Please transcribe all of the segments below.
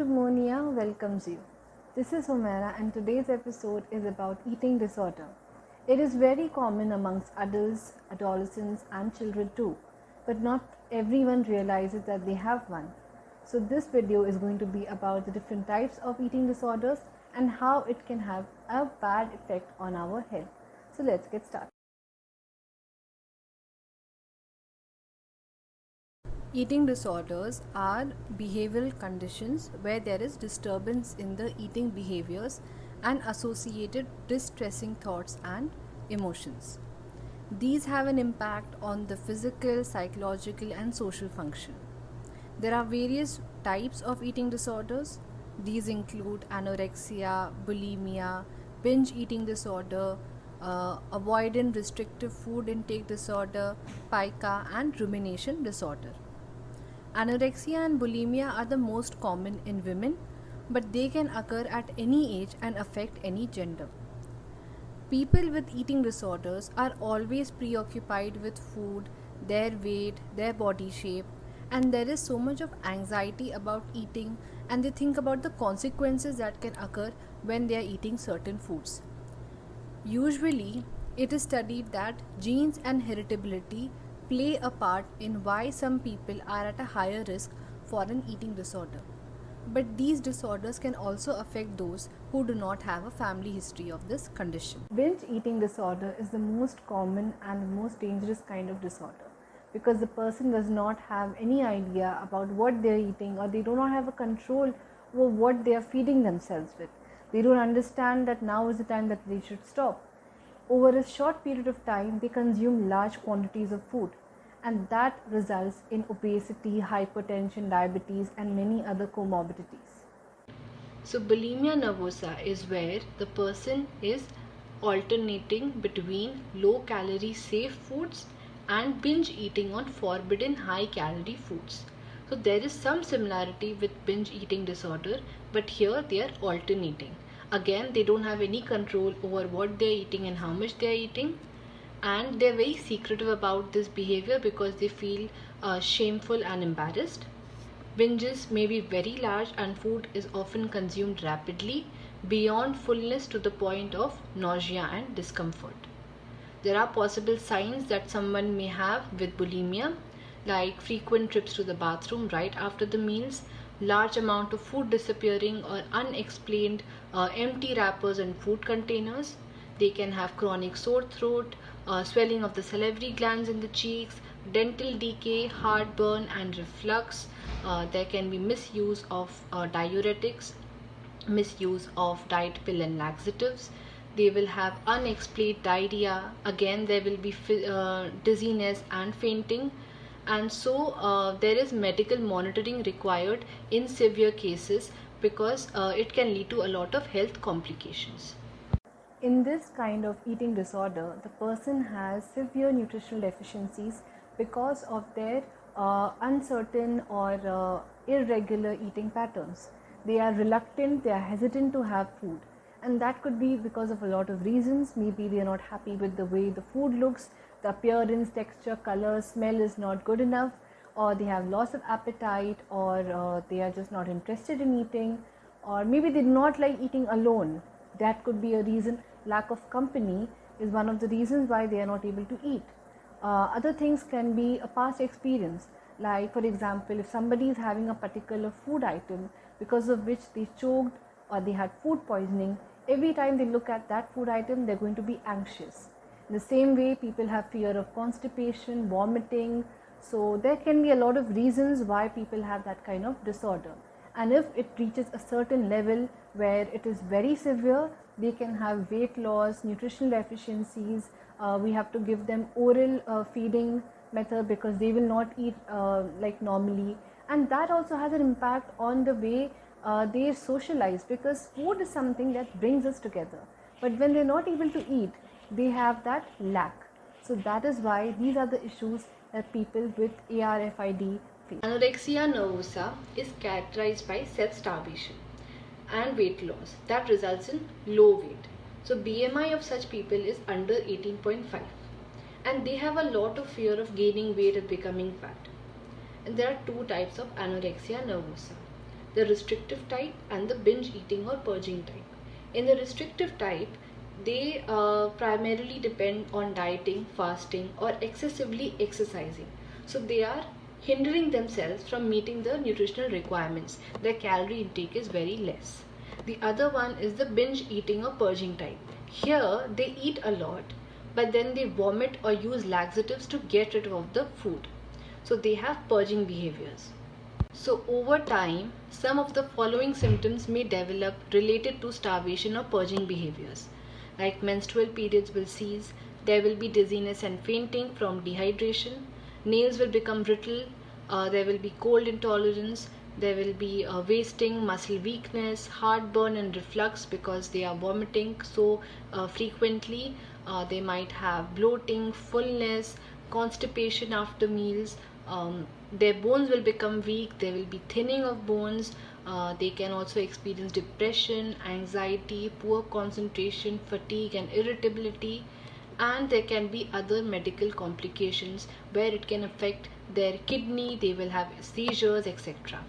Pneumonia welcomes you. This is Humera, and today's episode is about eating disorder. It is very common amongst adults, adolescents, and children too, but not everyone realizes that they have one. So, this video is going to be about the different types of eating disorders and how it can have a bad effect on our health. So, let's get started. Eating disorders are behavioral conditions where there is disturbance in the eating behaviors and associated distressing thoughts and emotions. These have an impact on the physical, psychological, and social function. There are various types of eating disorders. These include anorexia, bulimia, binge eating disorder, avoidant restrictive food intake disorder, pica, and rumination disorder. Anorexia and bulimia are the most common in women, but they can occur at any age and affect any gender. People with eating disorders are always preoccupied with food, their weight, their body shape, and there is so much of anxiety about eating, and they think about the consequences that can occur when they are eating certain foods. Usually, it is studied that genes and heritability play a part in why some people are at a higher risk for an eating disorder. But these disorders can also affect those who do not have a family history of this condition. Binge eating disorder is the most common and most dangerous kind of disorder because the person does not have any idea about what they are eating, or they do not have a control over what they are feeding themselves with. They don't understand that now is the time that they should stop. Over a short period of time, they consume large quantities of food, and that results in obesity, hypertension, diabetes, and many other comorbidities. So, bulimia nervosa is where the person is alternating between low calorie safe foods and binge eating on forbidden high calorie foods. So, there is some similarity with binge eating disorder, but here they are alternating. Again, they don't have any control over what they are eating and how much they are eating, and they're very secretive about this behavior because they feel shameful and embarrassed. Binges may be very large, and food is often consumed rapidly beyond fullness to the point of nausea and discomfort. There are possible signs that someone may have with bulimia, like frequent trips to the bathroom right after the meals, large amount of food disappearing, or unexplained empty wrappers and food containers. They can have chronic sore throat, swelling of the salivary glands in the cheeks, dental decay, heartburn, and reflux. There can be misuse of diuretics, misuse of diet pill and laxatives. They will have unexplained diarrhea. Again, there will be dizziness and fainting. And so there is medical monitoring required in severe cases because it can lead to a lot of health complications. In this kind of eating disorder, the person has severe nutritional deficiencies because of their uncertain or irregular eating patterns. They are reluctant, they are hesitant to have food, and that could be because of a lot of reasons. Maybe they are not happy with the way the food looks, the appearance, texture, color, smell is not good enough, or they have loss of appetite, or they are just not interested in eating, or maybe they do not like eating alone. That could be a reason. Lack of company is one of the reasons why they are not able to eat. Other things can be a past experience, like for example, if somebody is having a particular food item because of which they choked or they had food poisoning, every time they look at that food item, they're going to be anxious. In the same way, people have fear of constipation, vomiting. So there can be a lot of reasons why people have that kind of disorder. And if it reaches a certain level where it is very severe, they can have weight loss, nutritional deficiencies. We have to give them oral feeding method because they will not eat like normally, and that also has an impact on the way they socialize, because food is something that brings us together, but when they're not able to eat, they have that lack. So that is why these are the issues that people with ARFID face. Anorexia nervosa is characterized by self-starvation and weight loss that results in low weight. So BMI of such people is under 18.5, and they have a lot of fear of gaining weight and becoming fat. And there are two types of anorexia nervosa. the restrictive type and the binge eating or purging type. In the restrictive type, they primarily depend on dieting, fasting, or excessively exercising. So they are hindering themselves from meeting the nutritional requirements. Their calorie intake is very less. The other one is the binge eating or purging type. Here they eat a lot, but then they vomit or use laxatives to get rid of the food. So they have purging behaviors. So over time, some of the following symptoms may develop related to starvation or purging behaviors. Like menstrual periods will cease, there will be dizziness and fainting from dehydration, nails will become brittle, there will be cold intolerance, there will be wasting, muscle weakness, heartburn and reflux because they are vomiting so frequently. They might have bloating, fullness, constipation after meals. Their bones will become weak, there will be thinning of bones. They can also experience depression, anxiety, poor concentration, fatigue, and irritability. And there can be other medical complications where it can affect their kidney, they will have seizures, etc.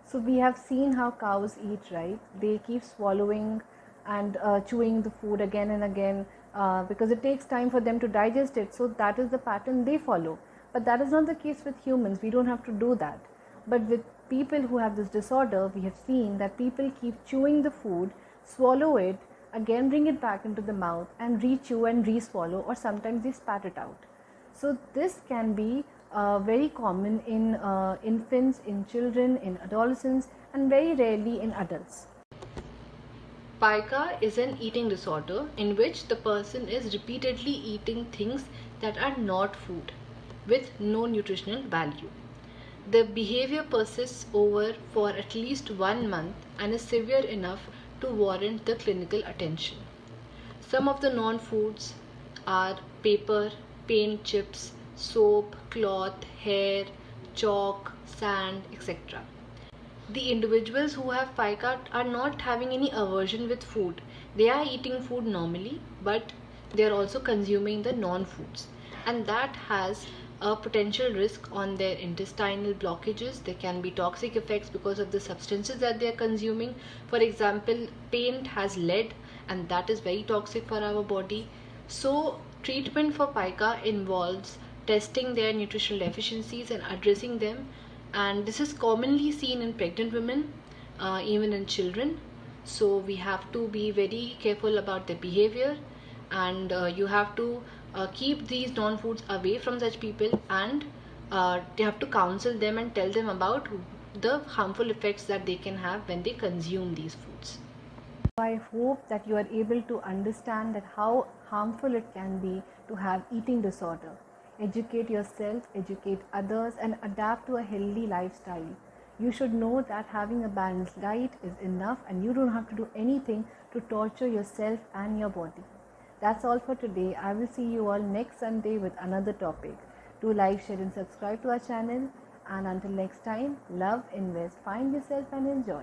So we have seen how cows eat, right? They keep swallowing and chewing the food again and again because it takes time for them to digest it. So that is the pattern they follow. But that is not the case with humans. We don't have to do that. But with people who have this disorder, we have seen that people keep chewing the food, swallow it, again bring it back into the mouth and re-chew and re-swallow, or sometimes they spat it out. So this can be very common in infants, in children, in adolescents, and very rarely in adults. Pica is an eating disorder in which the person is repeatedly eating things that are not food with no nutritional value. The behavior persists over for at least 1 month and is severe enough to warrant the clinical attention. Some of the non-foods are paper, paint chips, soap, cloth, hair, chalk, sand, etc. The individuals who have pica are not having any aversion with food. They are eating food normally, but they are also consuming the non-foods, and that has a potential risk on their intestinal blockages. There can be toxic effects because of the substances that they are consuming. For example, paint has lead, and that is very toxic for our body. So treatment for pica involves testing their nutritional deficiencies and addressing them, and this is commonly seen in pregnant women, even in children. So we have to be very careful about their behavior, and you have to keep these non-foods away from such people, and you have to counsel them and tell them about the harmful effects that they can have when they consume these foods. I hope that you are able to understand that how harmful it can be to have eating disorder. Educate yourself, educate others, and adapt to a healthy lifestyle. You should know that having a balanced diet is enough, and you don't have to do anything to torture yourself and your body. That's all for today. I will see you all next Sunday with another topic. Do like, share, and subscribe to our channel. And until next time, love, invest, find yourself, and enjoy.